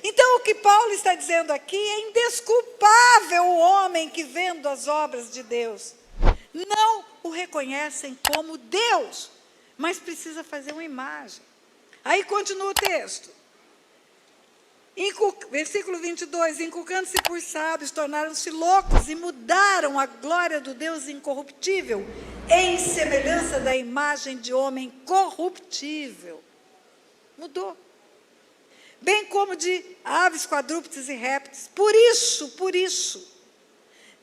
Então, o que Paulo está dizendo aqui é indesculpável o homem que, vendo as obras de Deus, não o reconhecem como Deus, mas precisa fazer uma imagem. Aí continua o texto. Versículo 22, inculcando-se por sábios, tornaram-se loucos e mudaram a glória do Deus incorruptível em semelhança da imagem de homem corruptível. Mudou. Bem como de aves, quadrúpedes e répteis. Por isso,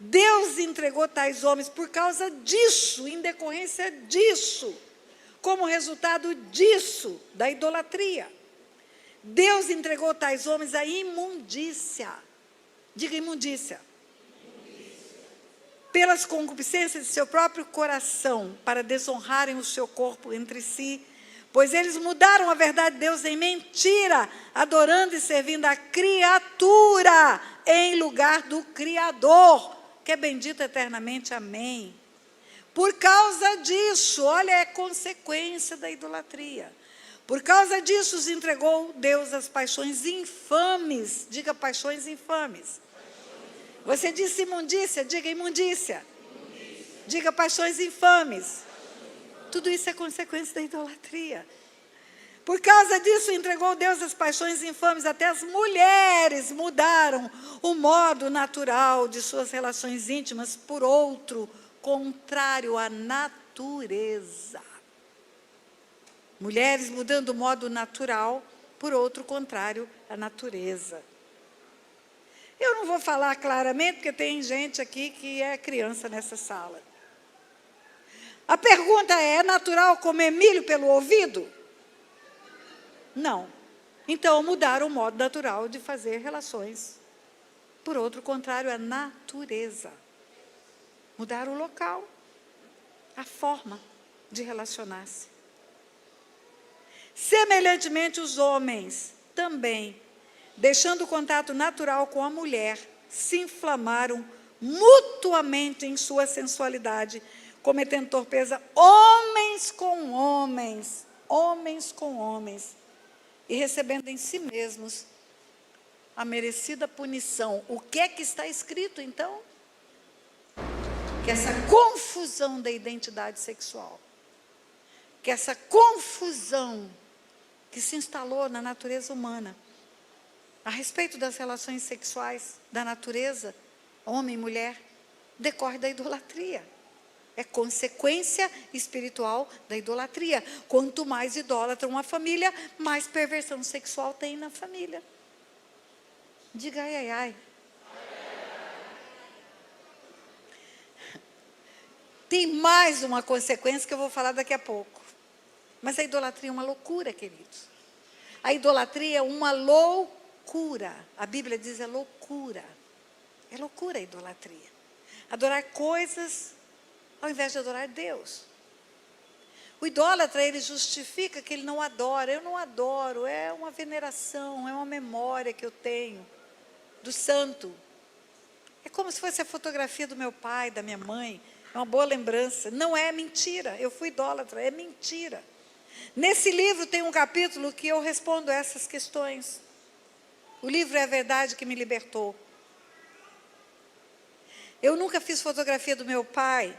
Deus entregou tais homens por causa disso, em decorrência disso, como resultado disso, da idolatria. Deus entregou tais homens à imundícia. Diga imundícia. Pelas concupiscências de seu próprio coração, para desonrarem o seu corpo entre si, pois eles mudaram a verdade de Deus em mentira, adorando e servindo a criatura em lugar do Criador, que é bendito eternamente. Amém. Por causa disso, olha, é consequência da idolatria. Por causa disso, os entregou Deus às paixões infames. Diga paixões infames. Você disse imundícia, diga imundícia. Diga paixões infames. Tudo isso é consequência da idolatria. Por causa disso, entregou Deus às paixões infames. Até as mulheres mudaram o modo natural de suas relações íntimas por outro, contrário à natureza. Mulheres mudando o modo natural por outro, contrário à natureza. Eu não vou falar claramente, porque tem gente aqui que é criança nessa sala. A pergunta é natural comer milho pelo ouvido? Não. Então, mudaram o modo natural de fazer relações. Por outro, contrário à natureza. Mudaram o local, a forma de relacionar-se. Semelhantemente, os homens também, deixando o contato natural com a mulher, se inflamaram mutuamente em sua sensualidade, cometendo torpeza homens com homens, e recebendo em si mesmos a merecida punição. O que é que está escrito, então? Que essa confusão da identidade sexual, que essa confusão que se instalou na natureza humana, a respeito das relações sexuais da natureza, homem e mulher, decorre da idolatria. É consequência espiritual da idolatria. Quanto mais idólatra uma família, mais perversão sexual tem na família. Diga ai, ai, ai. Tem mais uma consequência que eu vou falar daqui a pouco. Mas a idolatria é uma loucura, queridos. A idolatria é uma loucura. A Bíblia diz é loucura. É loucura a idolatria. Adorar coisas ao invés de adorar Deus. O idólatra, ele justifica que ele não adora. Eu não adoro, é uma veneração, é uma memória que eu tenho do santo. É como se fosse a fotografia do meu pai, da minha mãe. É uma boa lembrança. Não é mentira, eu fui idólatra, é mentira. Nesse livro tem um capítulo que eu respondo a essas questões. O livro é a verdade que me libertou. Eu nunca fiz fotografia do meu pai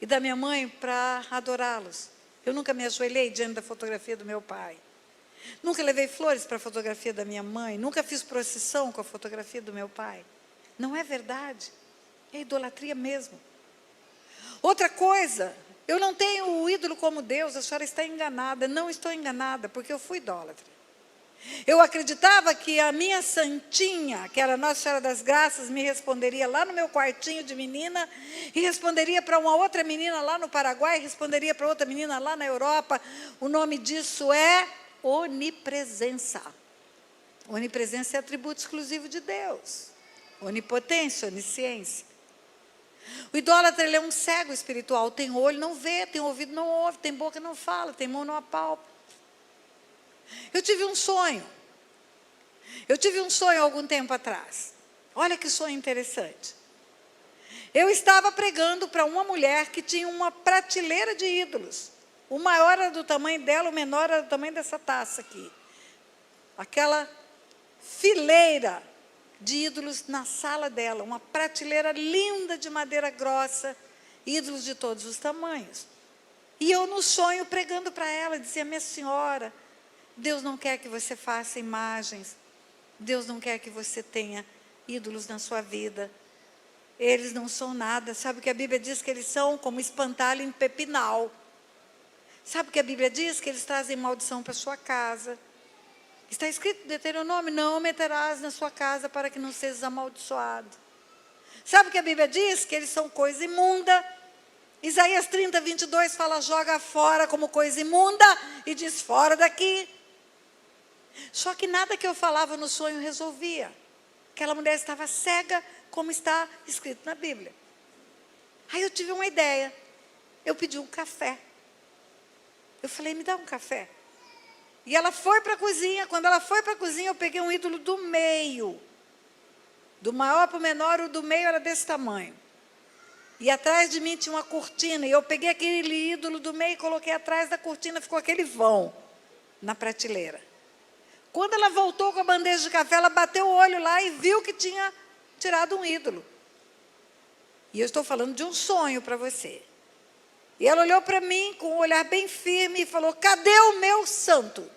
e da minha mãe para adorá-los. Eu nunca me ajoelhei diante da fotografia do meu pai. Nunca levei flores para a fotografia da minha mãe. Nunca fiz procissão com a fotografia do meu pai. Não é verdade. É idolatria mesmo. Outra coisa, eu não tenho o ídolo como Deus. A senhora está enganada. Não estou enganada, porque eu fui idólatra. Eu acreditava que a minha santinha, que era Nossa Senhora das Graças, me responderia lá no meu quartinho de menina, e responderia para uma outra menina lá no Paraguai, e responderia para outra menina lá na Europa. O nome disso é onipresença. Onipresença é atributo exclusivo de Deus. Onipotência, onisciência. O idólatra, ele é um cego espiritual. Tem olho, não vê, tem ouvido, não ouve, tem boca, não fala, tem mão, não apalpa. Eu tive um sonho. Eu tive um sonho há algum tempo atrás. Olha que sonho interessante. Eu estava pregando para uma mulher que tinha uma prateleira de ídolos. O maior era do tamanho dela, o menor era do tamanho dessa taça aqui. Aquela fileira de ídolos na sala dela, uma prateleira linda de madeira grossa, ídolos de todos os tamanhos. E eu no sonho pregando para ela, dizia: minha senhora, Deus não quer que você faça imagens, Deus não quer que você tenha ídolos na sua vida, eles não são nada. Sabe que a Bíblia diz que eles são como espantalho em pepinal. Sabe que a Bíblia diz que eles trazem maldição para a sua casa. Está escrito em Deuteronômio: não meterás na sua casa para que não sejas amaldiçoado. Sabe que a Bíblia diz que eles são coisa imunda. Isaías 30, 22 fala: joga fora como coisa imunda, e diz: fora daqui. Só que nada que eu falava no sonho resolvia. Aquela mulher estava cega, como está escrito na Bíblia. Aí eu tive uma ideia. Eu pedi um café. Eu falei: me dá um café. E ela foi para a cozinha. Quando ela foi para a cozinha, eu peguei um ídolo do meio. Do maior para o menor, o do meio era desse tamanho. E atrás de mim tinha uma cortina. E eu peguei aquele ídolo do meio e coloquei atrás da cortina. Ficou aquele vão na prateleira. Quando ela voltou com a bandeja de café, ela bateu o olho lá e viu que tinha tirado um ídolo. E eu estou falando de um sonho para você. E ela olhou para mim com um olhar bem firme e falou: cadê o meu santo?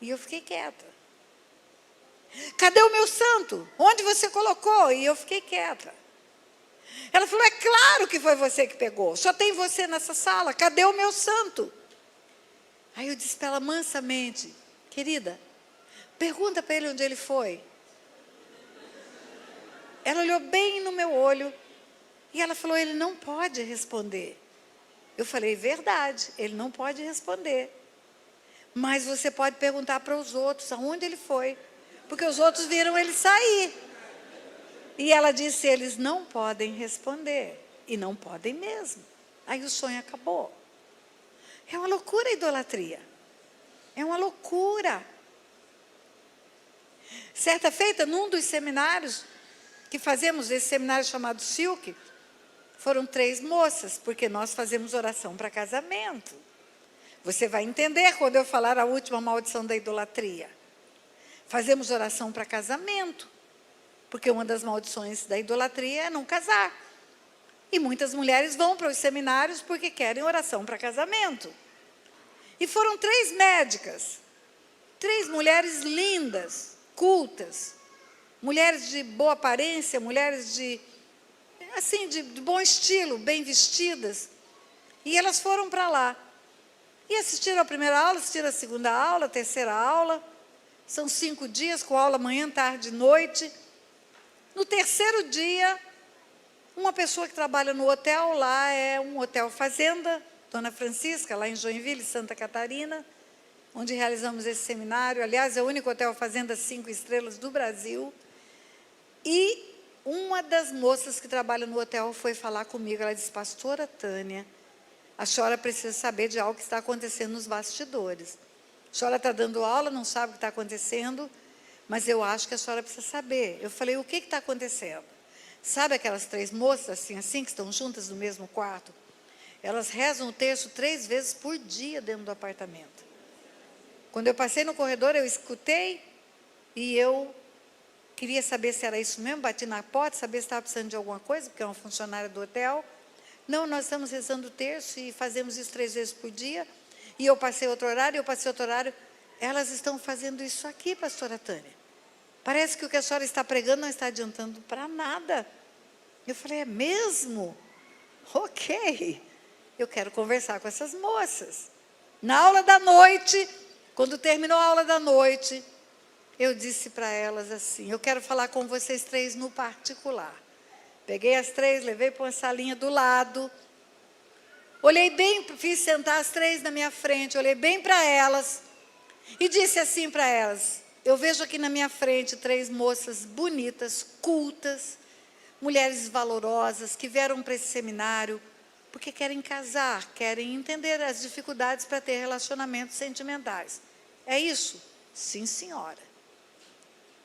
E eu fiquei quieta. Cadê o meu santo? Onde você colocou? E eu fiquei quieta. Ela falou: é claro que foi você que pegou. Só tem você nessa sala. Cadê o meu santo? Aí eu disse para ela mansamente: querida, pergunta para ele onde ele foi. Ela olhou bem no meu olho e ela falou: ele não pode responder. Eu falei: verdade, ele não pode responder. Mas você pode perguntar para os outros aonde ele foi. Porque os outros viram ele sair. E ela disse: eles não podem responder. E não podem mesmo. Aí o sonho acabou. É uma loucura a idolatria. É uma loucura. Certa feita, num dos seminários que fazemos, esse seminário chamado Silk, foram 3 moças, porque nós fazemos oração para casamento. Você vai entender quando eu falar a última maldição da idolatria. Fazemos oração para casamento, porque uma das maldições da idolatria é não casar. E muitas mulheres vão para os seminários porque querem oração para casamento. E foram 3 médicas, 3 mulheres lindas, cultas, mulheres de boa aparência, mulheres de bom estilo, bem vestidas. E elas foram para lá. E assistiram a primeira aula, assistiram a segunda aula, a terceira aula. São 5 dias, com aula manhã, tarde e noite. No terceiro dia, uma pessoa que trabalha no hotel, lá é um hotel fazenda, Dona Francisca, lá em Joinville, Santa Catarina, onde realizamos esse seminário. Aliás, é o único hotel fazenda 5 estrelas do Brasil. E uma das moças que trabalha no hotel foi falar comigo. Ela disse: pastora Tânia, a senhora precisa saber de algo que está acontecendo nos bastidores. A senhora está dando aula, não sabe o que está acontecendo, mas eu acho que a senhora precisa saber. Eu falei: o que está acontecendo? Sabe aquelas 3 moças, assim, que estão juntas no mesmo quarto? Elas rezam o terço 3 vezes por dia dentro do apartamento. Quando eu passei no corredor, eu escutei e eu queria saber se era isso mesmo, bati na porta, saber se estava precisando de alguma coisa, porque é uma funcionária do hotel. Não, nós estamos rezando o terço e fazemos isso 3 vezes por dia. E eu passei outro horário, Elas estão fazendo isso aqui, pastora Tânia. Parece que o que a senhora está pregando não está adiantando para nada. Eu falei: é mesmo? Ok. Eu quero conversar com essas moças. Na aula da noite, quando terminou a aula da noite, eu disse para elas assim: eu quero falar com vocês 3 no particular. Peguei as 3, levei para uma salinha do lado. Olhei bem, fiz sentar as 3 na minha frente, olhei bem para elas e disse assim para elas: eu vejo aqui na minha frente 3 moças bonitas, cultas, mulheres valorosas, que vieram para esse seminário porque querem casar, querem entender as dificuldades para ter relacionamentos sentimentais. É isso? Sim, senhora.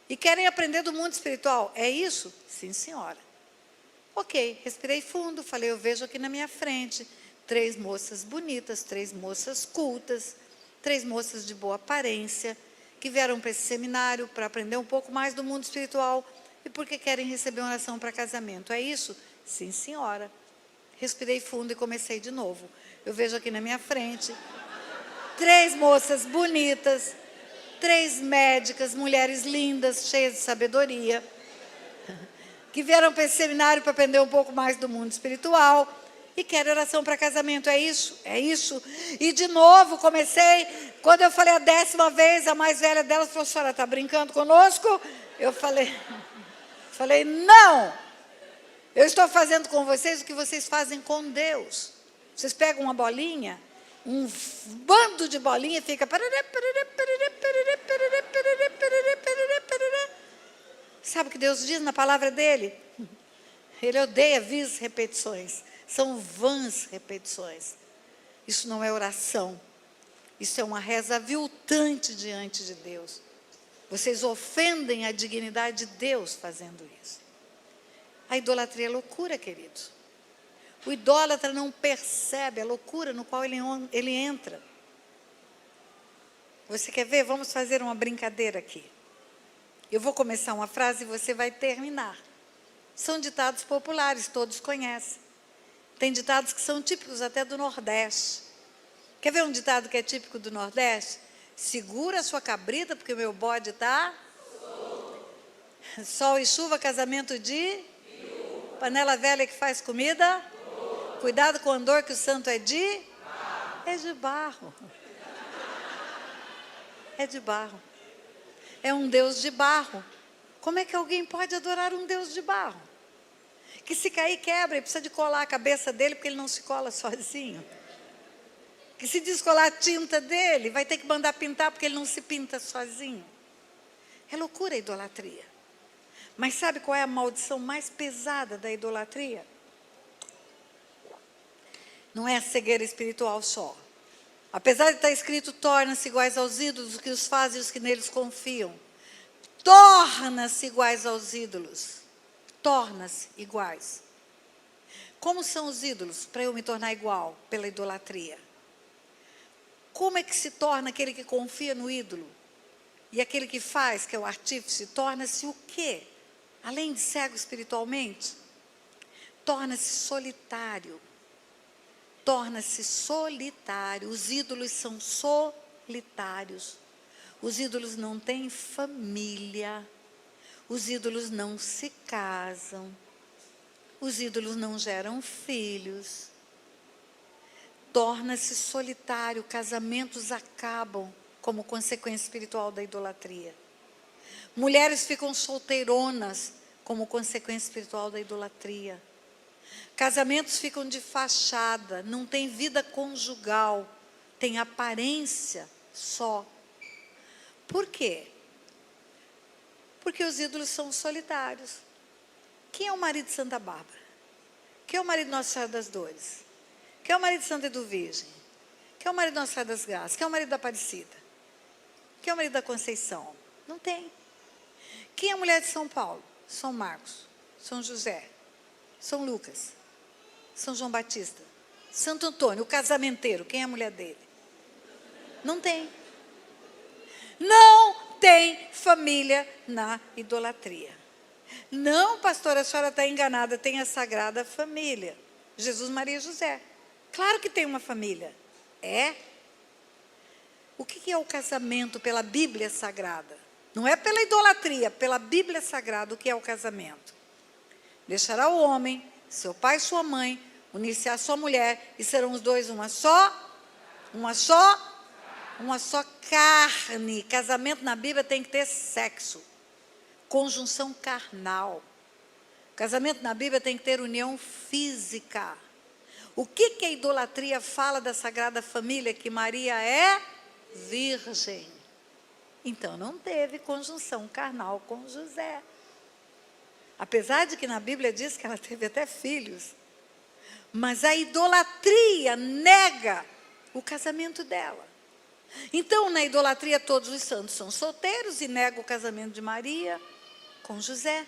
E querem aprender do mundo espiritual? É isso? Sim, senhora. Ok, respirei fundo, falei: eu vejo aqui na minha frente 3 moças bonitas, 3 moças cultas, 3 moças de boa aparência, que vieram para esse seminário para aprender um pouco mais do mundo espiritual e porque querem receber uma oração para casamento. É isso? Sim, senhora. Respirei fundo e comecei de novo. Eu vejo aqui na minha frente 3 moças bonitas, 3 médicas, mulheres lindas, cheias de sabedoria, que vieram para esse seminário para aprender um pouco mais do mundo espiritual e querem oração para casamento. É isso? É isso. E de novo comecei, quando eu falei a 10ª vez, a mais velha delas falou: senhora, está brincando conosco? Eu falei, não! Eu estou fazendo com vocês o que vocês fazem com Deus. Vocês pegam uma bolinha, um bando de bolinha e fica... Sabe o que Deus diz na palavra dele? Ele odeia vis repetições. São vãs repetições. Isso não é oração. Isso é uma reza aviltante diante de Deus. Vocês ofendem a dignidade de Deus fazendo isso. A idolatria é loucura, queridos. O idólatra não percebe a loucura no qual ele entra. Você quer ver? Vamos fazer uma brincadeira aqui. Eu vou começar uma frase e você vai terminar. São ditados populares, todos conhecem. Tem ditados que são típicos até do Nordeste. Quer ver um ditado que é típico do Nordeste? Segura a sua cabrita, porque o meu bode está... Sol e chuva, casamento de... Panela velha que faz comida? Cuidado com o andor que o santo é de? É de barro. É de barro. É um Deus de barro. Como é que alguém pode adorar um Deus de barro? Que se cair quebra e precisa de colar a cabeça dele porque ele não se cola sozinho. Que se descolar a tinta dele, vai ter que mandar pintar porque ele não se pinta sozinho. É loucura a idolatria. Mas sabe qual é a maldição mais pesada da idolatria? Não é a cegueira espiritual só. Apesar de estar escrito, torna-se iguais aos ídolos, os que os fazem e os que neles confiam. Torna-se iguais aos ídolos. Torna-se iguais. Como são os ídolos para eu me tornar igual pela idolatria? Como é que se torna aquele que confia no ídolo? E aquele que faz, que é o artífice, torna-se o quê? Além de cego espiritualmente, torna-se solitário. Torna-se solitário. Os ídolos são solitários. Os ídolos não têm família. Os ídolos não se casam. Os ídolos não geram filhos. Torna-se solitário. Casamentos acabam como consequência espiritual da idolatria. Mulheres ficam solteironas como consequência espiritual da idolatria. Casamentos ficam de fachada, não tem vida conjugal, tem aparência só. Por quê? Porque os ídolos são solitários. Quem é o marido de Santa Bárbara? Quem é o marido de Nossa Senhora das Dores? Quem é o marido de Santa Edu Virgem? Quem é o marido de Nossa Senhora das Graças? Quem é o marido da Aparecida? Quem é o marido da Conceição? Não tem. Quem é a mulher de São Paulo? São Marcos, São José, São Lucas, São João Batista, Santo Antônio, o casamenteiro. Quem é a mulher dele? Não tem. Não tem família na idolatria. Não, pastora, a senhora está enganada, tem a Sagrada Família. Jesus, Maria e José. Claro que tem uma família. É. O que é o casamento pela Bíblia Sagrada? Não é pela idolatria, pela Bíblia Sagrada. O que é o casamento? Deixará o homem, seu pai e sua mãe, unir-se à sua mulher, e serão os dois uma só carne. Casamento na Bíblia tem que ter sexo, conjunção carnal. Casamento na Bíblia tem que ter união física. O que a idolatria fala da Sagrada Família? Que Maria é virgem. Então não teve conjunção carnal com José. Apesar de que na Bíblia diz que ela teve até filhos. Mas a idolatria nega o casamento dela. Então, na idolatria, todos os santos são solteiros e negam o casamento de Maria com José.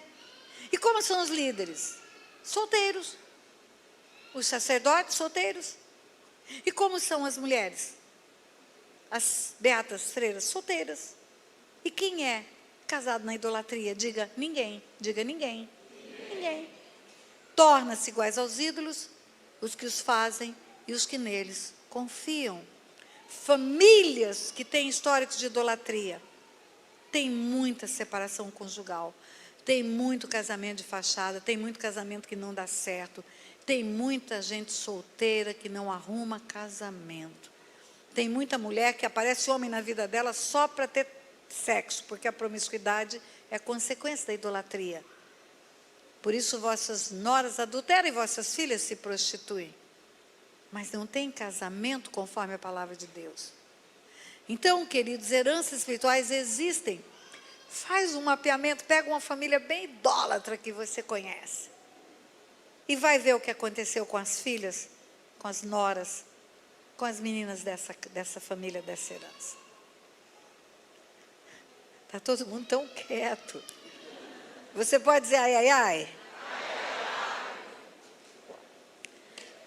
E como são os líderes? Solteiros. Os sacerdotes, solteiros. E como são as mulheres? As beatas freiras, solteiras. E quem é casado na idolatria? Diga ninguém. Diga ninguém. Ninguém. Torna-se iguais aos ídolos os que os fazem e os que neles confiam. Famílias que têm históricos de idolatria, tem muita separação conjugal, tem muito casamento de fachada, tem muito casamento que não dá certo, tem muita gente solteira que não arruma casamento. Tem muita mulher que aparece homem na vida dela só para ter sexo, porque a promiscuidade é consequência da idolatria. Por isso vossas noras adulteram e vossas filhas se prostituem. Mas não tem casamento conforme a palavra de Deus. Então, queridos, heranças espirituais existem. Faz um mapeamento, pega uma família bem idólatra que você conhece. E vai ver o que aconteceu com as filhas, com as noras, com as meninas dessa família, dessa herança. Está todo mundo tão quieto. Você pode dizer ai, ai, ai?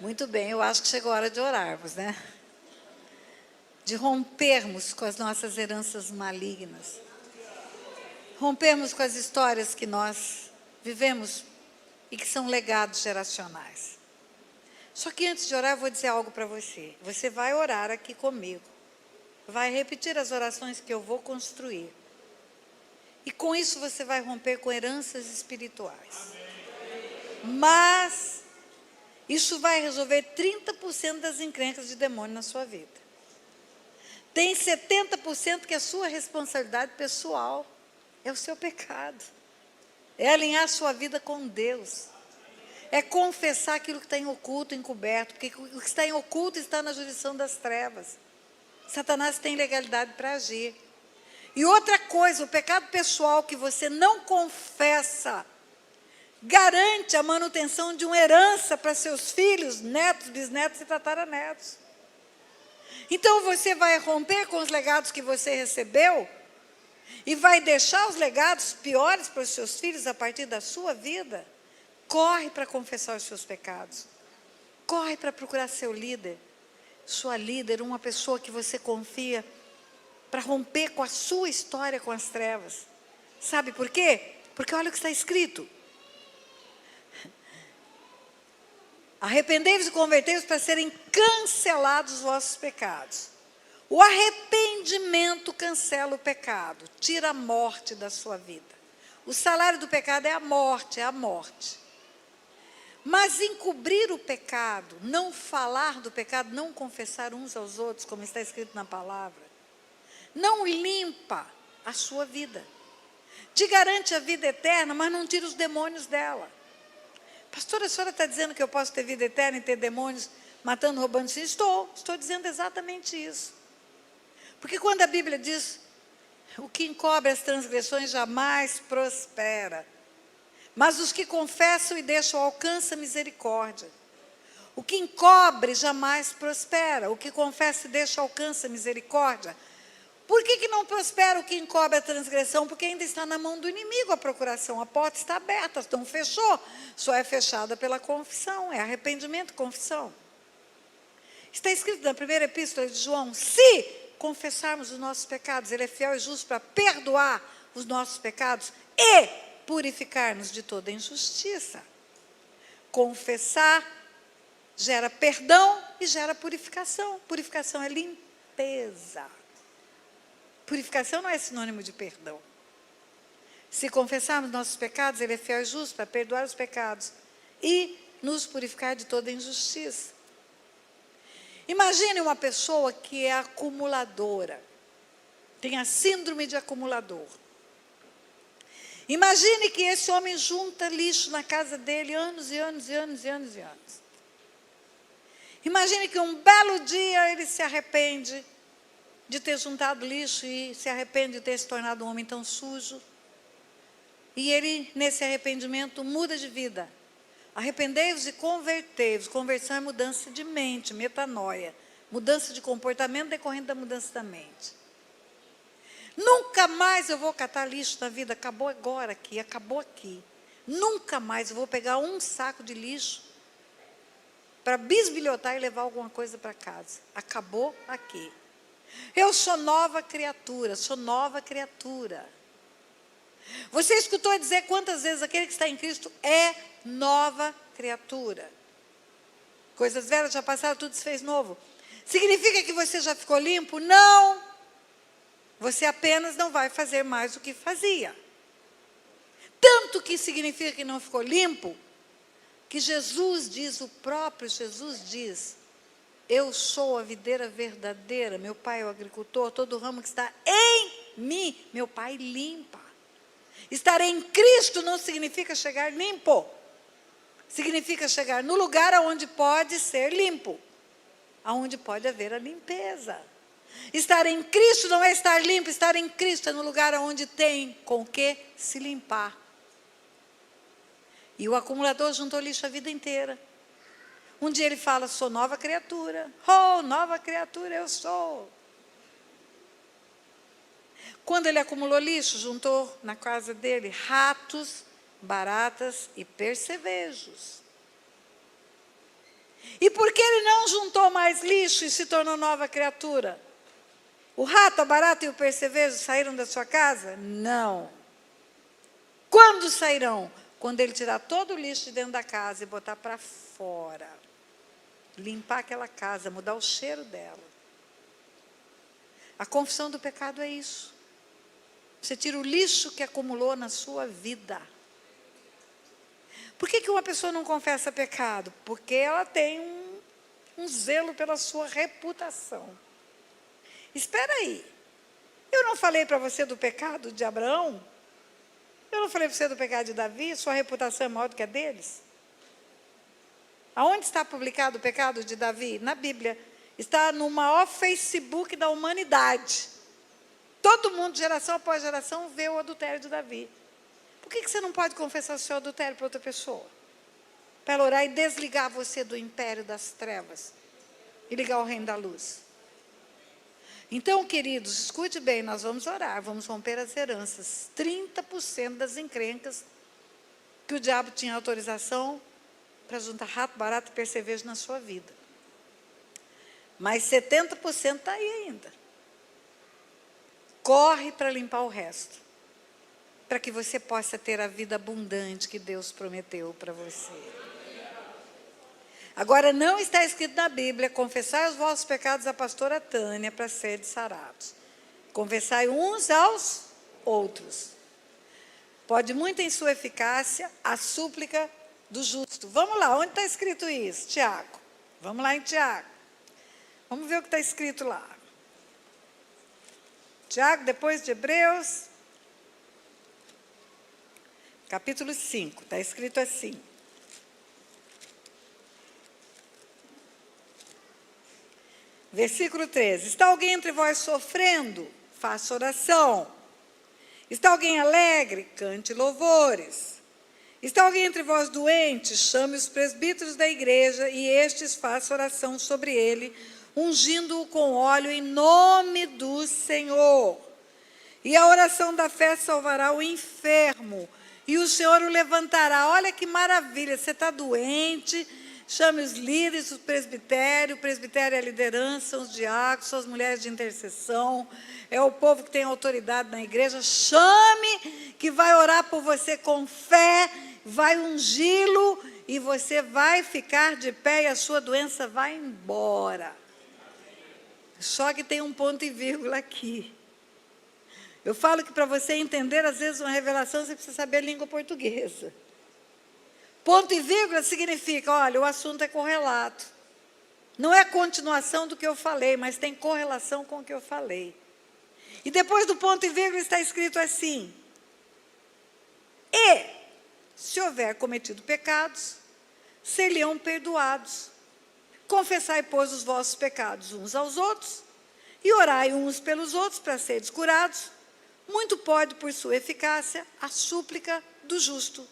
Muito bem, eu acho que chegou a hora de orarmos, né? De rompermos com as nossas heranças malignas. Rompermos com as histórias que nós vivemos e que são legados geracionais. Só que antes de orar, eu vou dizer algo para você. Você vai orar aqui comigo. Vai repetir as orações que eu vou construir. E com isso você vai romper com heranças espirituais. Mas isso vai resolver 30% das encrencas de demônio na sua vida. Tem 70% que é a sua responsabilidade pessoal. É o seu pecado. É alinhar a sua vida com Deus. É confessar aquilo que está em oculto, encoberto. Porque o que está em oculto está na jurisdição das trevas. Satanás tem legalidade para agir. E outra coisa, o pecado pessoal que você não confessa, garante a manutenção de uma herança para seus filhos, netos, bisnetos e tataranetos. Então você vai romper com os legados que você recebeu e vai deixar os legados piores para os seus filhos a partir da sua vida. Corre para confessar os seus pecados. Corre para procurar seu líder, sua líder, uma pessoa que você confia, para romper com a sua história com as trevas. Sabe por quê? Porque olha o que está escrito. Arrependei-vos e convertei-vos para serem cancelados os vossos pecados. O arrependimento cancela o pecado, tira a morte da sua vida. O salário do pecado é a morte, Mas encobrir o pecado, não falar do pecado, não confessar uns aos outros, como está escrito na palavra, não limpa a sua vida. Te garante a vida eterna, mas não tira os demônios dela. Pastora, a senhora está dizendo que eu posso ter vida eterna e ter demônios matando, roubando? Sim, estou dizendo exatamente isso. Porque quando a Bíblia diz, o que encobre as transgressões jamais prospera, mas os que confessam e deixam alcança misericórdia. O que encobre jamais prospera, o que confessa e deixa alcança misericórdia. Por que não prospera o que encobre a transgressão? Porque ainda está na mão do inimigo a procuração. A porta está aberta, não fechou. Só é fechada pela confissão. É arrependimento e confissão. Está escrito na primeira epístola de João, se confessarmos os nossos pecados, Ele é fiel e justo para perdoar os nossos pecados e purificar-nos de toda injustiça. Confessar gera perdão e gera purificação. Purificação é limpeza. Purificação não é sinônimo de perdão. Se confessarmos nossos pecados, Ele é fiel e justo para perdoar os pecados e nos purificar de toda injustiça. Imagine uma pessoa que é acumuladora, tem a síndrome de acumulador. Imagine que esse homem junta lixo na casa dele anos e anos e anos e anos e anos. Imagine que um belo dia ele se arrepende de ter juntado lixo e se arrepende de ter se tornado um homem tão sujo. E ele, nesse arrependimento, muda de vida. Arrependei-vos e convertei-vos. Conversão é mudança de mente, metanoia. Mudança de comportamento decorrente da mudança da mente. Nunca mais eu vou catar lixo na vida. Acabou agora aqui, acabou aqui. Nunca mais eu vou pegar um saco de lixo para bisbilhotar e levar alguma coisa para casa. Acabou aqui. Eu sou nova criatura, sou nova criatura. Você escutou dizer quantas vezes aquele que está em Cristo é nova criatura? Coisas velhas já passaram, tudo se fez novo. Significa que você já ficou limpo? Não. Você apenas não vai fazer mais o que fazia. Tanto que significa que não ficou limpo, que Jesus diz, o próprio Jesus diz, eu sou a videira verdadeira, meu pai é o agricultor, todo ramo que está em mim, meu pai limpa. Estar em Cristo não significa chegar limpo. Significa chegar no lugar onde pode ser limpo. Onde pode haver a limpeza. Estar em Cristo não é estar limpo, estar em Cristo é no lugar onde tem com o que se limpar. E o acumulador juntou lixo a vida inteira. Um dia ele fala, sou nova criatura. Oh, nova criatura eu sou. Quando ele acumulou lixo, juntou na casa dele ratos, baratas e percevejos. E por que ele não juntou mais lixo e se tornou nova criatura? O rato, a barata e o percevejo saíram da sua casa? Não. Quando sairão? Quando ele tirar todo o lixo de dentro da casa e botar para fora. Limpar aquela casa, mudar o cheiro dela. A confissão do pecado é isso. Você tira o lixo que acumulou na sua vida. Por que uma pessoa não confessa pecado? Porque ela tem um zelo pela sua reputação. Espera aí. Eu não falei para você do pecado de Abraão? Eu não falei para você do pecado de Davi? Sua reputação é maior do que a deles? Aonde está publicado o pecado de Davi? Na Bíblia. Está no maior Facebook da humanidade. Todo mundo, geração após geração, vê o adultério de Davi. Por que você não pode confessar o seu adultério para outra pessoa? Para ela orar e desligar você do império das trevas. E ligar o reino da luz. Então, queridos, escute bem, nós vamos orar, vamos romper as heranças. 30% das encrencas que o diabo tinha autorização para juntar rato, barato e percevejo na sua vida. Mas 70% está aí ainda. Corre para limpar o resto. Para que você possa ter a vida abundante que Deus prometeu para você. Agora, não está escrito na Bíblia, confessai os vossos pecados à pastora Tânia para serem sarados. Confessai uns aos outros. Pode muito em sua eficácia a súplica do justo. Vamos lá, onde está escrito isso? Tiago. Vamos lá em Tiago. Vamos ver o que está escrito lá. Tiago, depois de Hebreus, capítulo 5, está escrito assim. Versículo 13. Está alguém entre vós sofrendo? Faça oração. Está alguém alegre? Cante louvores. Está alguém entre vós doente? Chame os presbíteros da igreja e estes façam oração sobre ele, ungindo-o com óleo em nome do Senhor. E a oração da fé salvará o enfermo, e o Senhor o levantará. Olha que maravilha, você está doente, chame os líderes, o presbitério é a liderança, os diáconos, são as mulheres de intercessão, é o povo que tem autoridade na igreja, chame, que vai orar por você com fé, vai ungí-lo, e você vai ficar de pé, e a sua doença vai embora. Só que tem um ponto e vírgula aqui. Eu falo que para você entender, às vezes, uma revelação, você precisa saber a língua portuguesa. Ponto e vírgula significa, olha, o assunto é correlato. Não é a continuação do que eu falei, mas tem correlação com o que eu falei. E depois do ponto e vírgula está escrito assim. E, se houver cometido pecados, ser-lhe-ão perdoados. Confessai, pois, os vossos pecados uns aos outros, e orai uns pelos outros para seres curados. Muito pode, por sua eficácia, a súplica do justo.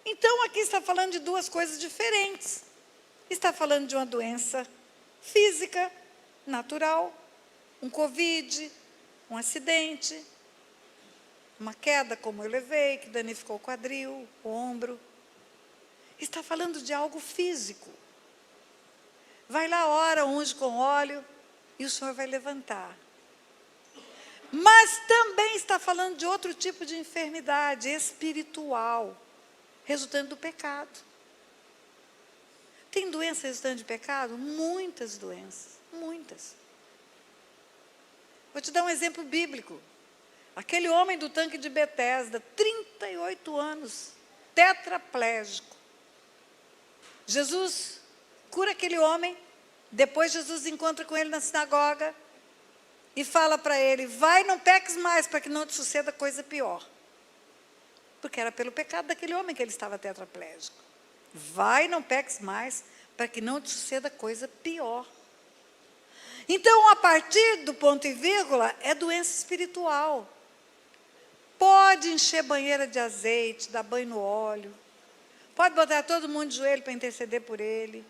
Então, aqui está falando de duas coisas diferentes. Está falando de uma doença física, natural, um Covid, um acidente, uma queda como eu levei, que danificou o quadril, o ombro. Está falando de algo físico. Vai lá, ora, unge com óleo, e o Senhor vai levantar. Mas também está falando de outro tipo de enfermidade espiritual, resultante do pecado. Tem doença resultante de pecado? Muitas doenças, muitas. Vou te dar um exemplo bíblico. Aquele homem do tanque de Betesda, 38 anos, tetraplégico. Jesus cura aquele homem, depois Jesus encontra com ele na sinagoga e fala para ele, vai, não peques mais, para que não te suceda coisa pior. Porque era pelo pecado daquele homem que ele estava tetraplégico. Vai, não peques mais, para que não te suceda coisa pior. Então, a partir do ponto e vírgula, é doença espiritual. Pode encher banheira de azeite, dar banho no óleo. Pode botar todo mundo de joelho para interceder por ele.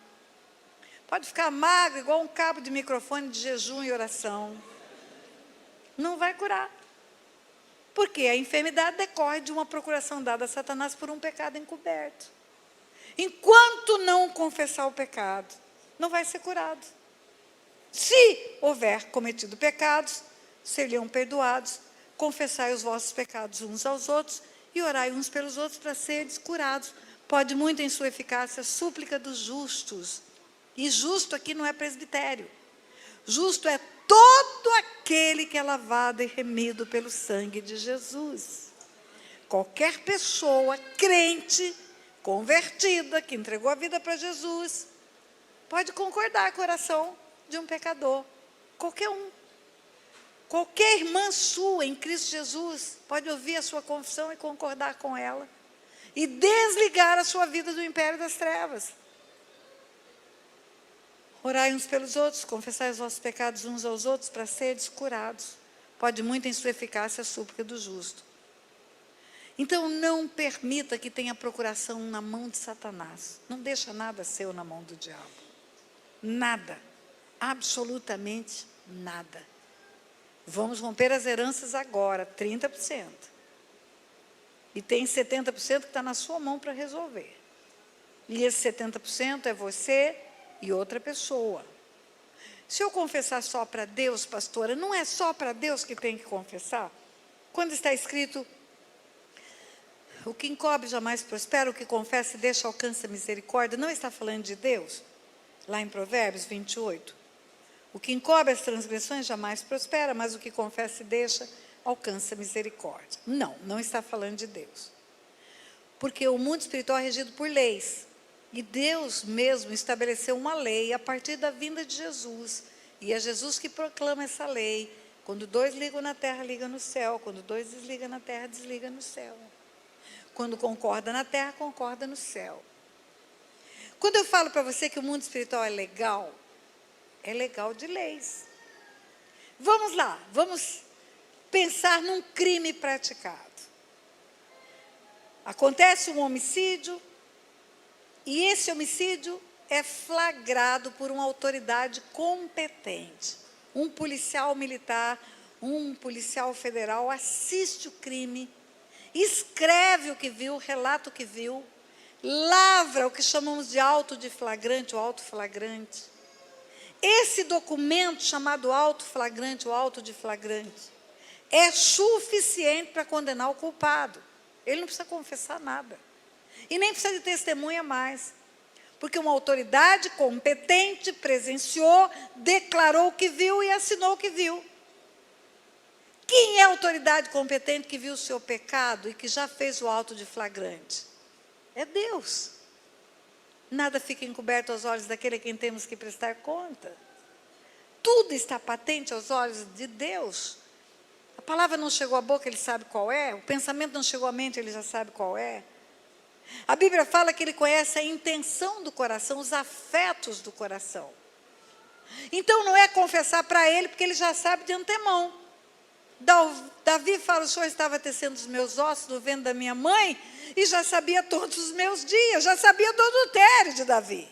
Pode ficar magro, igual um cabo de microfone de jejum e oração. Não vai curar. Porque a enfermidade decorre de uma procuração dada a Satanás por um pecado encoberto. Enquanto não confessar o pecado, não vai ser curado. Se houver cometido pecados, seriam perdoados. Confessai os vossos pecados uns aos outros e orai uns pelos outros para seres curados. Pode muito em sua eficácia a súplica dos justos. E justo aqui não é presbitério. Justo é todo aquele que é lavado e remido pelo sangue de Jesus. Qualquer pessoa crente, convertida, que entregou a vida para Jesus, pode concordar com a oração de um pecador. Qualquer um. Qualquer irmã sua em Cristo Jesus pode ouvir a sua confissão e concordar com ela. E desligar a sua vida do império das trevas. Orai uns pelos outros, confessai os vossos pecados uns aos outros para seres curados. Pode muito em sua eficácia a súplica do justo. Então não permita que tenha procuração na mão de Satanás. Não deixa nada seu na mão do diabo. Nada. Absolutamente nada. Vamos romper as heranças agora, 30%. E tem 70% que está na sua mão para resolver. E esse 70% é você e outra pessoa. Se eu confessar só para Deus, pastora, não é só para Deus que tem que confessar? Quando está escrito, o que encobre jamais prospera, o que confessa e deixa alcança misericórdia, não está falando de Deus? Lá em Provérbios 28. O que encobre as transgressões jamais prospera, mas o que confessa e deixa alcança misericórdia. Não, não está falando de Deus. Porque o mundo espiritual é regido por leis. E Deus mesmo estabeleceu uma lei a partir da vinda de Jesus. E é Jesus que proclama essa lei. Quando 2 ligam na terra, liga no céu. Quando 2 desligam na terra, desliga no céu. Quando concorda na terra, concorda no céu. Quando eu falo para você que o mundo espiritual é legal de leis. Vamos lá, vamos pensar num crime praticado. Acontece um homicídio, e esse homicídio é flagrado por uma autoridade competente. Um policial militar, um policial federal assiste o crime, escreve o que viu, relata o que viu, lavra o que chamamos de auto de flagrante, o auto flagrante. Esse documento chamado auto flagrante, o auto de flagrante, é suficiente para condenar o culpado. Ele não precisa confessar nada. E nem precisa de testemunha mais. Porque uma autoridade competente presenciou, declarou o que viu e assinou o que viu. Quem é a autoridade competente que viu o seu pecado e que já fez o auto de flagrante? É Deus. Nada fica encoberto aos olhos daquele a quem temos que prestar conta. Tudo está patente aos olhos de Deus. A palavra não chegou à boca, ele sabe qual é. O pensamento não chegou à mente, ele já sabe qual é. A Bíblia fala que ele conhece a intenção do coração, os afetos do coração. Então não é confessar para ele, porque ele já sabe de antemão. Davi fala, o Senhor estava tecendo os meus ossos no ventre da minha mãe, e já sabia todos os meus dias, já sabia do adultério de Davi.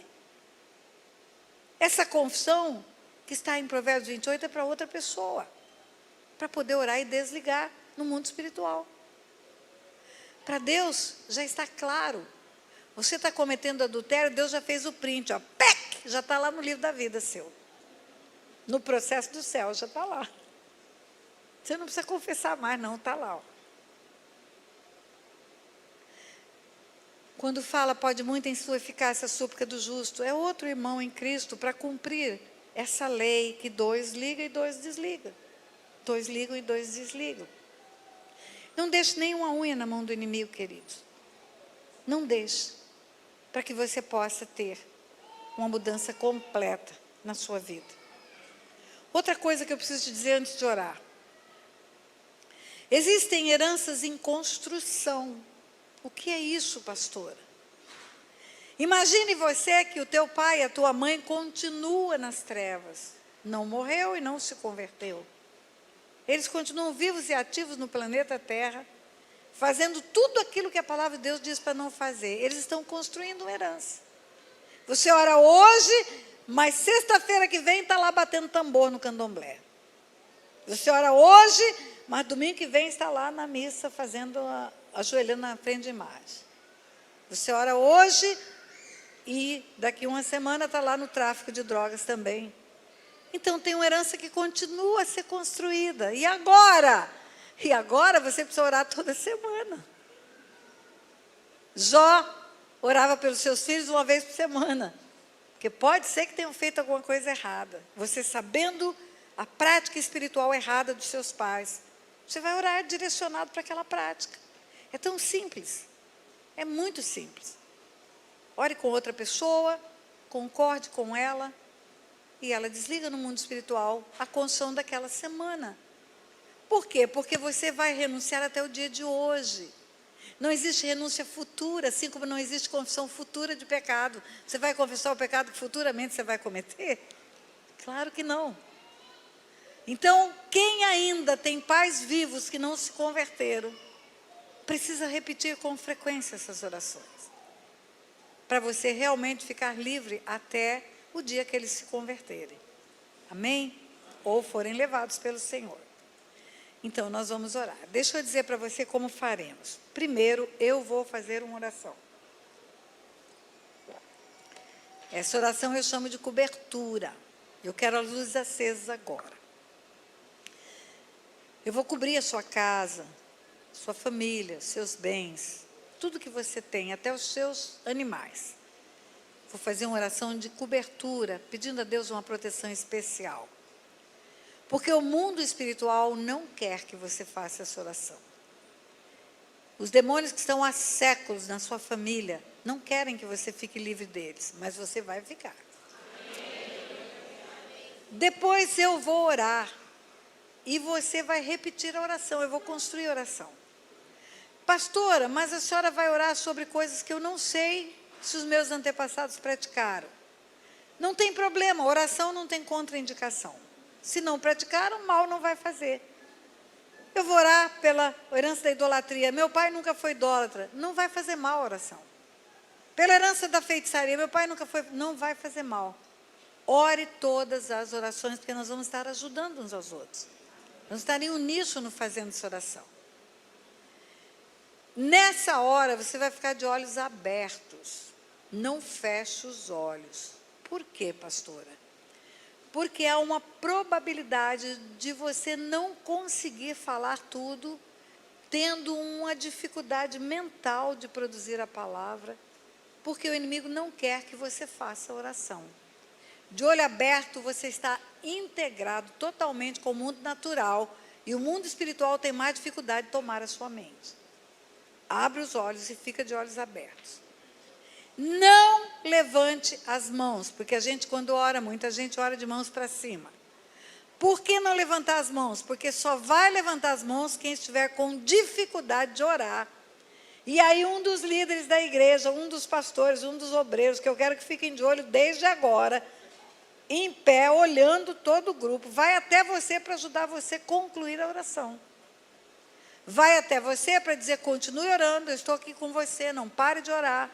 Essa confissão que está em Provérbios 28 é para outra pessoa, para poder orar e desligar no mundo espiritual. Para Deus já está claro. Você está cometendo adultério, Deus já fez o print, ó, pec, já está lá no livro da vida seu. No processo do céu, já está lá. Você não precisa confessar mais, não, está lá. Ó. Quando fala, pode muito em sua eficácia a súplica do justo, é outro irmão em Cristo para cumprir essa lei que 2 ligam e 2 desligam. 2 ligam e 2 desligam. Não deixe nenhuma unha na mão do inimigo, queridos. Não deixe, para que você possa ter uma mudança completa na sua vida. Outra coisa que eu preciso te dizer antes de orar. Existem heranças em construção. O que é isso, pastora? Imagine você que o teu pai e a tua mãe continuam nas trevas. Não morreu e não se converteu. Eles continuam vivos e ativos no planeta Terra, fazendo tudo aquilo que a palavra de Deus diz para não fazer. Eles estão construindo uma herança. Você ora hoje, mas sexta-feira que vem está lá batendo tambor no candomblé. Você ora hoje, mas domingo que vem está lá na missa, ajoelhando na frente de imagem. Você ora hoje e daqui uma semana está lá no tráfico de drogas também. Então tem uma herança que continua a ser construída. E agora? E agora você precisa orar toda semana. Jó orava pelos seus filhos uma vez por semana. Porque pode ser que tenham feito alguma coisa errada. Você sabendo a prática espiritual errada dos seus pais, você vai orar direcionado para aquela prática. É tão simples. É muito simples. Ore com outra pessoa, concorde com ela, e ela desliga no mundo espiritual a construção daquela semana. Por quê? Porque você vai renunciar até o dia de hoje. Não existe renúncia futura, assim como não existe confissão futura de pecado. Você vai confessar o pecado que futuramente você vai cometer? Claro que não. Então, quem ainda tem pais vivos que não se converteram, precisa repetir com frequência essas orações. Para você realmente ficar livre até o dia que eles se converterem. Amém? Ou forem levados pelo Senhor. Então, nós vamos orar. Deixa eu dizer para você como faremos. Primeiro, eu vou fazer uma oração. Essa oração eu chamo de cobertura. Eu quero as luzes acesas agora. Eu vou cobrir a sua casa, sua família, seus bens, tudo que você tem, até os seus animais. Vou fazer uma oração de cobertura, pedindo a Deus uma proteção especial. Porque o mundo espiritual não quer que você faça essa oração. Os demônios que estão há séculos na sua família não querem que você fique livre deles, mas você vai ficar. Depois eu vou orar e você vai repetir a oração, eu vou construir a oração. Pastora, mas a senhora vai orar sobre coisas que eu não sei se os meus antepassados praticaram. Não tem problema, oração não tem contraindicação. Se não praticaram, mal não vai fazer. Eu vou orar pela herança da idolatria. Meu pai nunca foi idólatra. Não vai fazer mal a oração. Pela herança da feitiçaria. Meu pai nunca foi... Não vai fazer mal. Ore todas as orações, porque nós vamos estar ajudando uns aos outros. Vamos estar em uníssono fazendo essa oração. Nessa hora, você vai ficar de olhos abertos. Não feche os olhos. Por quê, pastora? Porque há uma probabilidade de você não conseguir falar tudo, tendo uma dificuldade mental de produzir a palavra, porque o inimigo não quer que você faça a oração. De olho aberto, você está integrado totalmente com o mundo natural, e o mundo espiritual tem mais dificuldade de tomar a sua mente. Abre os olhos e fica de olhos abertos. Não levante as mãos, porque a gente, quando ora, muita gente ora de mãos para cima. Por que não levantar as mãos? Porque só vai levantar as mãos quem estiver com dificuldade de orar. E aí um dos líderes da igreja, um dos pastores, um dos obreiros, que eu quero que fiquem de olho desde agora, em pé, olhando todo o grupo, vai até você para ajudar você a concluir a oração. Vai até você para dizer, continue orando, eu estou aqui com você, não pare de orar.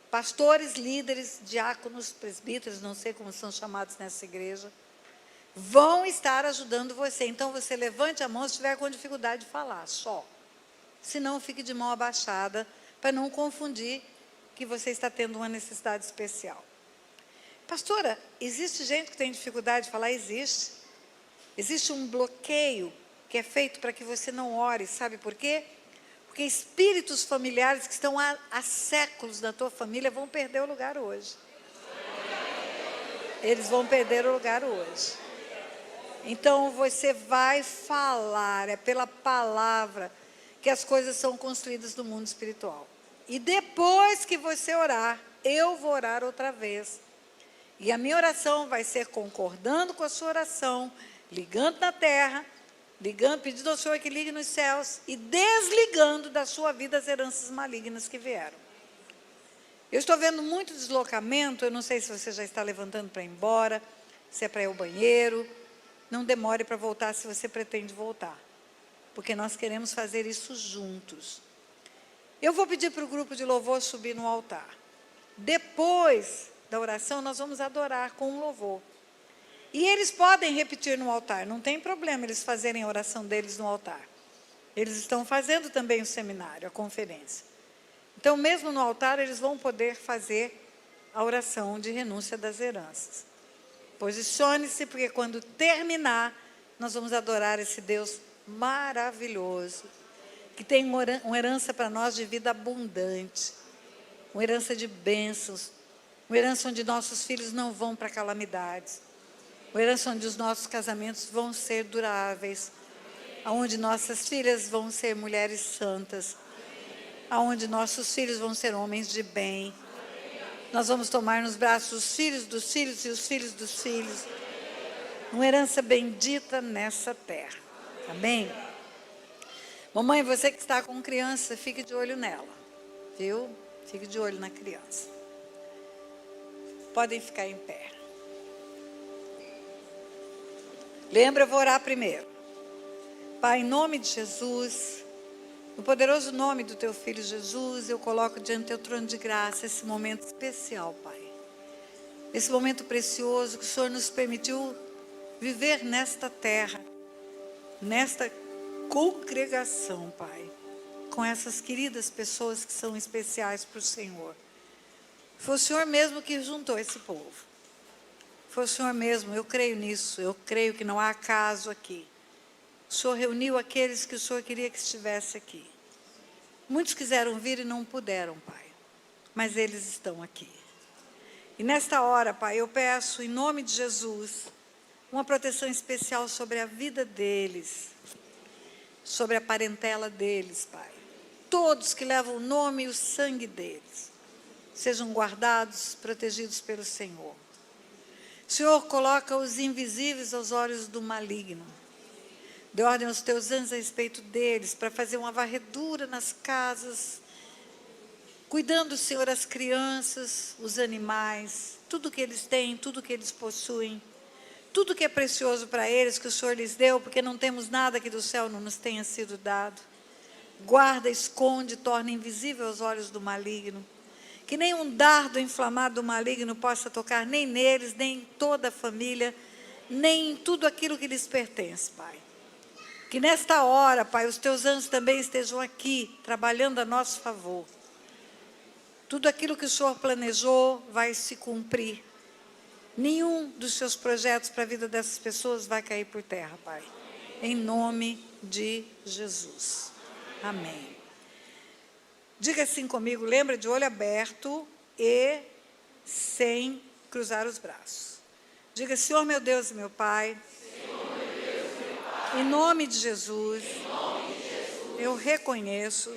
Pastores, líderes, diáconos, presbíteros, não sei como são chamados nessa igreja, vão estar ajudando você. Então, você levante a mão se estiver com dificuldade de falar, só. Se não, fique de mão abaixada, para não confundir que você está tendo uma necessidade especial. Pastora, existe gente que tem dificuldade de falar? Existe. Existe um bloqueio que é feito para que você não ore. Sabe por quê? Porque espíritos familiares que estão há séculos na tua família vão perder o lugar hoje. Eles vão perder o lugar hoje. Então você vai falar, é pela palavra que as coisas são construídas no mundo espiritual. E depois que você orar, eu vou orar outra vez. E a minha oração vai ser concordando com a sua oração, ligando na terra, pedindo ao Senhor que ligue nos céus e desligando da sua vida as heranças malignas que vieram. Eu estou vendo muito deslocamento, eu não sei se você já está levantando para ir embora, se é para ir ao banheiro. Não demore para voltar se você pretende voltar, porque nós queremos fazer isso juntos. Eu vou pedir para o grupo de louvor subir no altar. Depois da oração, nós vamos adorar com um louvor. E eles podem repetir no altar, não tem problema eles fazerem a oração deles no altar. Eles estão fazendo também o seminário, a conferência. Então, mesmo no altar, eles vão poder fazer a oração de renúncia das heranças. Posicione-se, porque quando terminar, nós vamos adorar esse Deus maravilhoso, que tem uma herança para nós de vida abundante, uma herança de bênçãos, uma herança onde nossos filhos não vão para calamidades, uma herança onde os nossos casamentos vão ser duráveis, onde nossas filhas vão ser mulheres santas, onde nossos filhos vão ser homens de bem. Nós vamos tomar nos braços os filhos dos filhos e os filhos dos filhos. Uma herança bendita nessa terra. Amém? Mamãe, você que está com criança, fique de olho nela. Viu? Fique de olho na criança. Podem ficar em pé. Lembra, eu vou orar primeiro. Pai, em nome de Jesus, no poderoso nome do teu Filho Jesus, eu coloco diante do teu trono de graça esse momento especial, Pai. Esse momento precioso que o Senhor nos permitiu viver nesta terra, nesta congregação, Pai, com essas queridas pessoas que são especiais para o Senhor. Foi o Senhor mesmo que juntou esse povo. Foi o Senhor mesmo, eu creio nisso, eu creio que não há acaso aqui. O Senhor reuniu aqueles que o Senhor queria que estivesse aqui. Muitos quiseram vir e não puderam, Pai, mas eles estão aqui. E nesta hora, Pai, eu peço em nome de Jesus, uma proteção especial sobre a vida deles, sobre a parentela deles, Pai. Todos que levam o nome e o sangue deles, sejam guardados, protegidos pelo Senhor. O Senhor coloca os invisíveis aos olhos do maligno. Dê ordem aos teus anjos a respeito deles, para fazer uma varredura nas casas, cuidando, Senhor, as crianças, os animais, tudo que eles têm, tudo que eles possuem, tudo que é precioso para eles, que o Senhor lhes deu, porque não temos nada que do céu não nos tenha sido dado. Guarda, esconde, torna invisível aos olhos do maligno. Que nenhum dardo inflamado do maligno possa tocar nem neles, nem em toda a família, nem em tudo aquilo que lhes pertence, Pai. Que nesta hora, Pai, os teus anjos também estejam aqui, trabalhando a nosso favor. Tudo aquilo que o Senhor planejou vai se cumprir. Nenhum dos seus projetos para a vida dessas pessoas vai cair por terra, Pai. Em nome de Jesus. Amém. Diga assim comigo, lembra, de olho aberto e sem cruzar os braços. Diga, Senhor meu Deus e meu Pai, em nome de Jesus, eu reconheço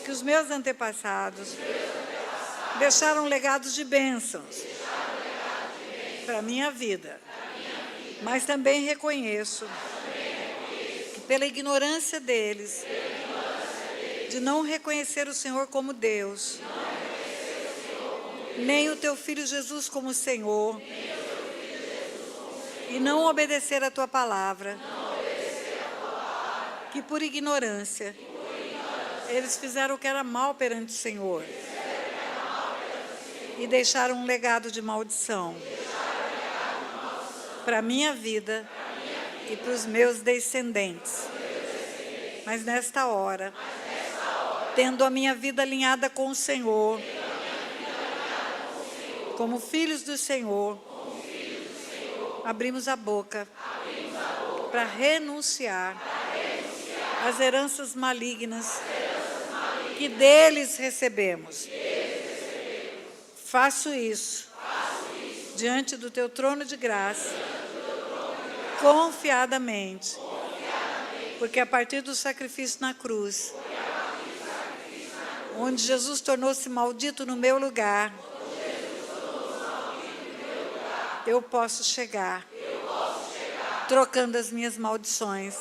que os meus antepassados deixaram legados de bênçãos para a minha vida. Mas também reconheço que pela ignorância deles, de não reconhecer o Senhor como Deus, nem o teu Filho Jesus como Senhor, e não obedecer a tua palavra, que por ignorância eles fizeram o que era mal perante o Senhor e deixaram um legado de maldição para a minha vida e para os meus descendentes. Mas nesta hora, tendo a minha vida alinhada com o Senhor, Como filhos do Senhor, abrimos a boca para renunciar às heranças malignas que deles recebemos. Faço isso diante do teu trono de graça, confiadamente, porque a partir do sacrifício na cruz, onde Jesus tornou-se maldito no meu lugar, eu posso chegar, trocando as minhas maldições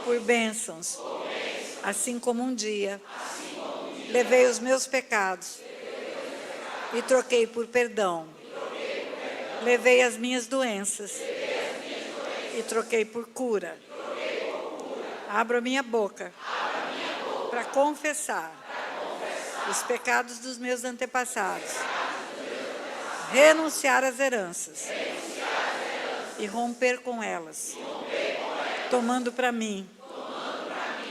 por bênçãos, assim como um dia levei os meus pecados e troquei por perdão. Levei as minhas doenças e troquei por cura. Abro a minha boca para confessar os pecados dos meus antepassados, renunciar às heranças e romper com elas, tomando para mim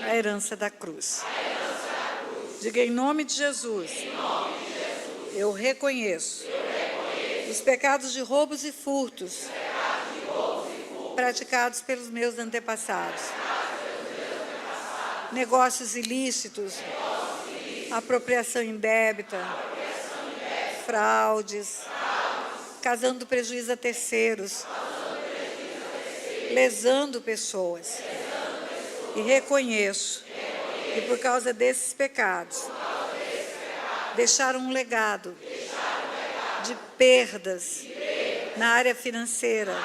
a herança da cruz. Diga em nome de Jesus, eu reconheço os pecados de roubos e furtos praticados pelos meus antepassados, negócios ilícitos, apropriação indébita, fraudes, causando prejuízo a terceiros, lesando pessoas. E reconheço que por causa desses pecados, deixaram um legado de perdas na área financeira,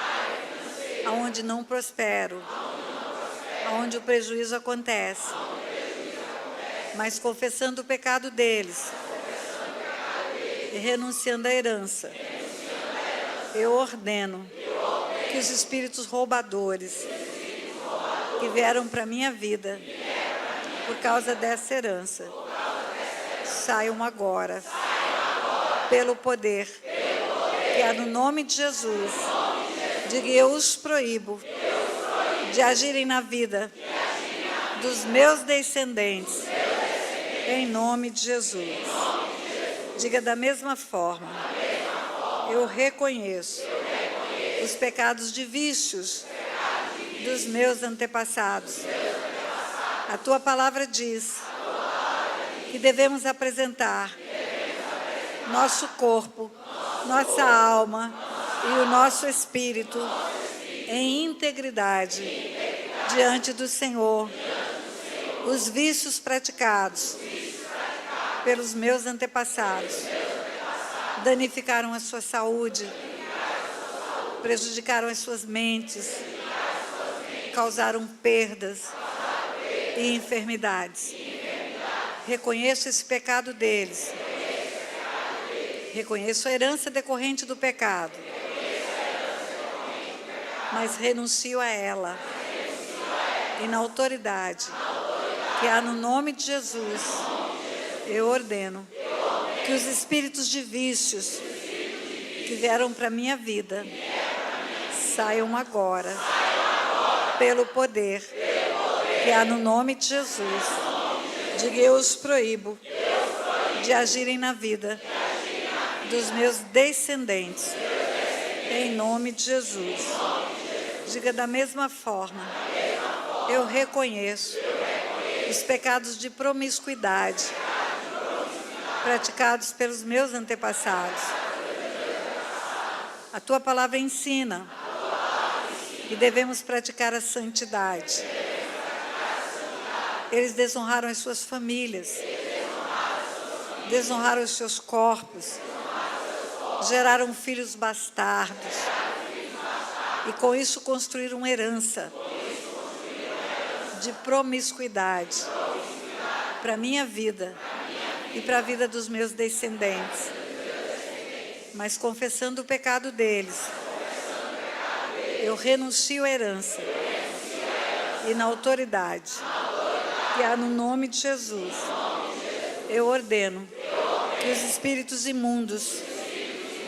aonde não prospero, aonde o prejuízo acontece. Mas confessando o pecado deles e renunciando à herança, eu ordeno que os espíritos roubadores que vieram para a minha vida por causa dessa herança saiam agora, pelo poder que há no nome de Jesus. Diga, eu os proíbo de agirem na vida dos meus descendentes, em nome de Jesus. Diga da mesma forma, eu reconheço os pecados de vícios dos meus antepassados. A tua palavra diz que devemos apresentar nosso corpo, nossa alma e o nosso espírito em integridade diante do Senhor. Os vícios praticados pelos meus antepassados danificaram a sua saúde, prejudicaram as suas mentes, causaram perdas e enfermidades. Reconheço esse pecado deles. Reconheço a herança decorrente do pecado, mas renuncio a ela. E na autoridade que há no nome de Jesus, eu ordeno que os espíritos de vícios que vieram para a minha vida saiam agora, pelo poder que há no nome de Jesus. Diga, eu os proíbo de agirem na vida dos meus descendentes, em nome de Jesus. Diga da mesma forma, eu reconheço os pecados de promiscuidade praticados pelos meus antepassados. A tua palavra ensina que devemos praticar a santidade. Eles desonraram as suas famílias, desonraram os seus corpos, geraram filhos bastardos e com isso construíram uma herança de promiscuidade para a minha vida e para a vida dos meus descendentes. Mas confessando o pecado deles, eu renuncio à herança e na autoridade que há no nome de Jesus, eu ordeno que os espíritos imundos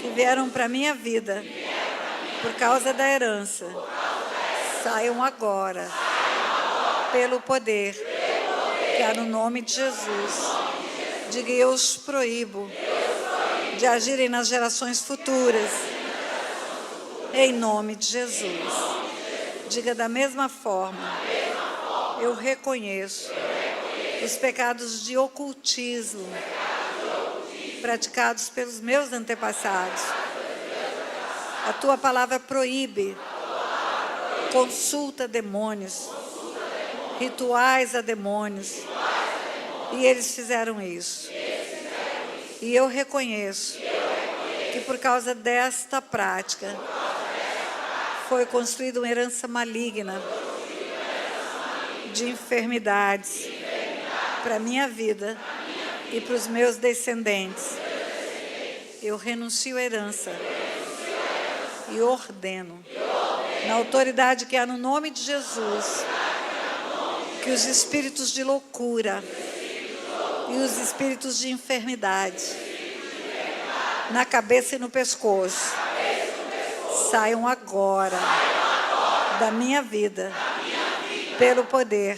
que vieram para a minha vida por causa da herança saiam agora, pelo poder que há no nome de Jesus. Diga, eu os proíbo de agirem nas gerações futuras. Em nome de Jesus. Diga da mesma forma, eu reconheço os pecados de ocultismo praticados pelos meus antepassados. A tua palavra proíbe consulta a demônios, rituais a demônios, e eles fizeram isso. E eu reconheço que por causa desta prática foi construída uma herança maligna de enfermidades para a minha vida e para os meus descendentes. Eu renuncio à herança e ordeno, na autoridade que há no nome de Jesus, que os espíritos de loucura e os espíritos de enfermidade na cabeça e no pescoço saiam agora da minha vida, pelo poder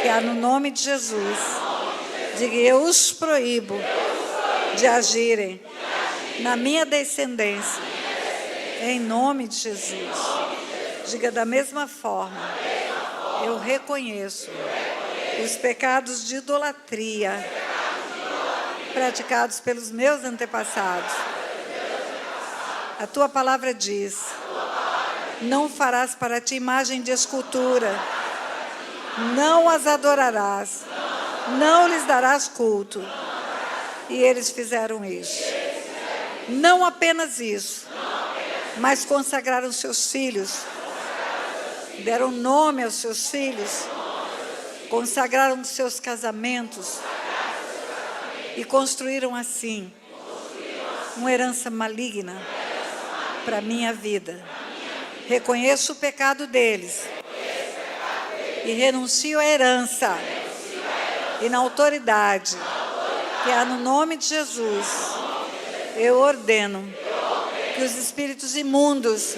que há no nome de Jesus. Diga, eu os proíbo de agirem na minha descendência, em nome de Jesus. Diga da mesma forma, eu reconheço os pecados de idolatria praticados pelos meus antepassados. A tua palavra diz, não farás para ti imagem de escultura, não as adorarás, não lhes darás culto. E eles fizeram isso. Não apenas isso, mas consagraram seus filhos, deram nome aos seus filhos, consagraram seus casamentos e construíram assim uma herança maligna para a minha vida. Reconheço o pecado deles e renuncio à herança e na autoridade que há no nome de Jesus. Eu ordeno que os espíritos imundos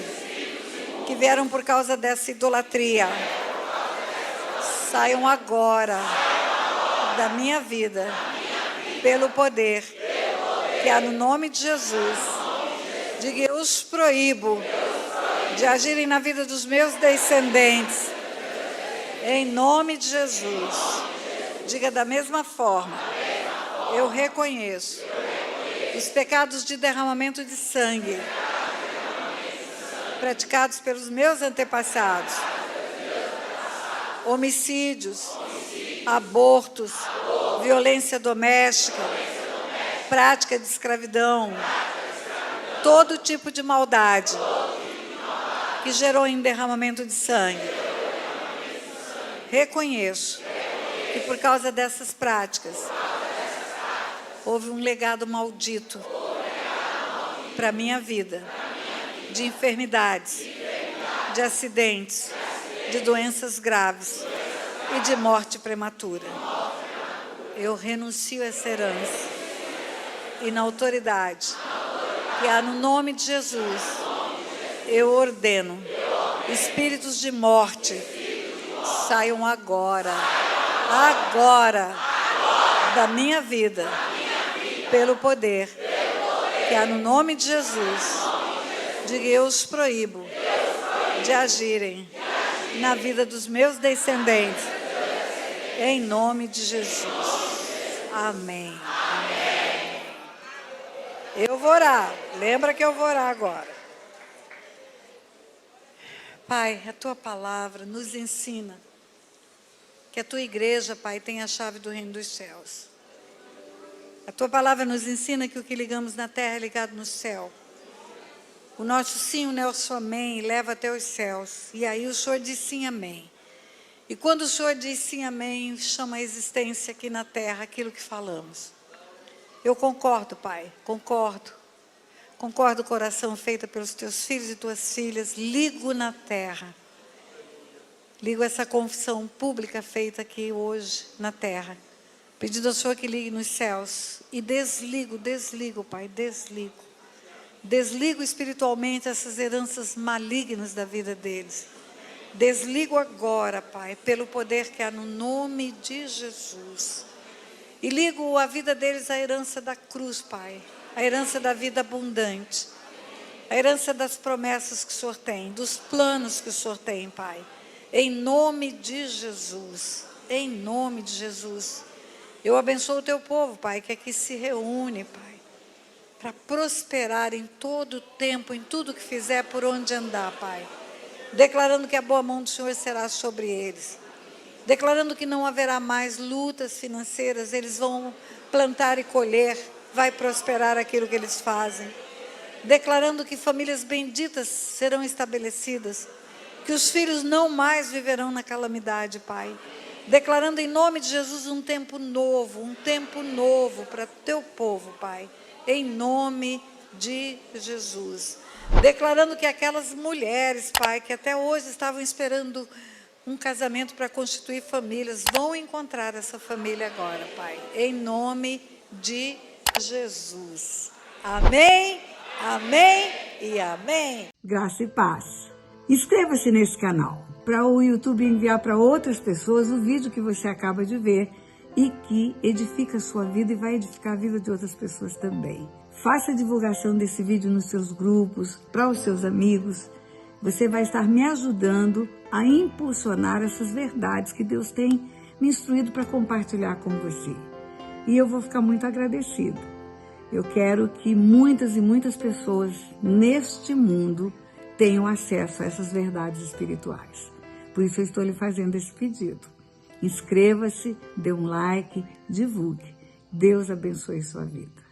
que vieram por causa dessa idolatria saiam agora da minha vida, pelo poder que há no nome de Jesus. Diga, eu os proíbo de agirem na vida dos meus descendentes, em nome de Jesus. Diga da mesma forma, eu reconheço os pecados de derramamento de sangue praticados pelos meus antepassados, homicídios, abortos, violência doméstica, prática de escravidão, todo tipo de maldade que gerou em derramamento de sangue. Reconheço que por causa dessas práticas houve um legado maldito para a minha vida, de enfermidades, de acidentes, de doenças graves e de morte prematura. Eu renuncio a essa herança e na autoridade que há no nome de Jesus, eu ordeno, espíritos de morte, saiam agora, da minha vida, pelo poder que há no nome de Jesus. Diga, eu os proíbo de agirem na vida dos meus descendentes, em nome de Jesus. Amém. Amém. Eu vou orar. Lembra que eu vou orar agora. Pai, a tua palavra nos ensina que a tua igreja, Pai, tem a chave do reino dos céus. A tua palavra nos ensina que o que ligamos na terra é ligado no céu. O nosso sim, o nosso amém, leva até os céus. E aí o Senhor diz sim, amém. E quando o Senhor diz sim, amém, chama a existência aqui na terra aquilo que falamos. Eu concordo, Pai, concordo. Concordo com a oração feita pelos teus filhos e tuas filhas. Ligo na terra. Ligo essa confissão pública feita aqui hoje na terra. Pedindo ao Senhor que ligue nos céus. E desligo, Pai, desligo. Desligo espiritualmente essas heranças malignas da vida deles. Desligo agora, Pai, pelo poder que há no nome de Jesus. E ligo a vida deles à herança da cruz, Pai. a herança da vida abundante, a herança das promessas que o Senhor tem, dos planos que o Senhor tem, Pai. Em nome de Jesus, em nome de Jesus. Eu abençoo o teu povo, Pai, que aqui se reúne, Pai, para prosperar em todo o tempo, em tudo que fizer, por onde andar, Pai. Declarando que a boa mão do Senhor será sobre eles. Declarando que não haverá mais lutas financeiras, eles vão plantar e colher, vai prosperar aquilo que eles fazem. Declarando que famílias benditas serão estabelecidas, que os filhos não mais viverão na calamidade, Pai. Declarando em nome de Jesus um tempo novo para teu povo, Pai, em nome de Jesus. Declarando que aquelas mulheres, Pai, que até hoje estavam esperando um casamento para constituir famílias, vão encontrar essa família agora, Pai, em nome de Jesus. Amém, amém e amém. Graça e paz. Inscreva-se nesse canal para o YouTube enviar para outras pessoas o vídeo que você acaba de ver e que edifica a sua vida e vai edificar a vida de outras pessoas também. Faça a divulgação desse vídeo nos seus grupos, para os seus amigos. Você vai estar me ajudando a impulsionar essas verdades que Deus tem me instruído para compartilhar com você. E eu vou ficar muito agradecida. Eu quero que muitas e muitas pessoas neste mundo tenham acesso a essas verdades espirituais. Por isso eu estou lhe fazendo esse pedido. Inscreva-se, dê um like, divulgue. Deus abençoe sua vida.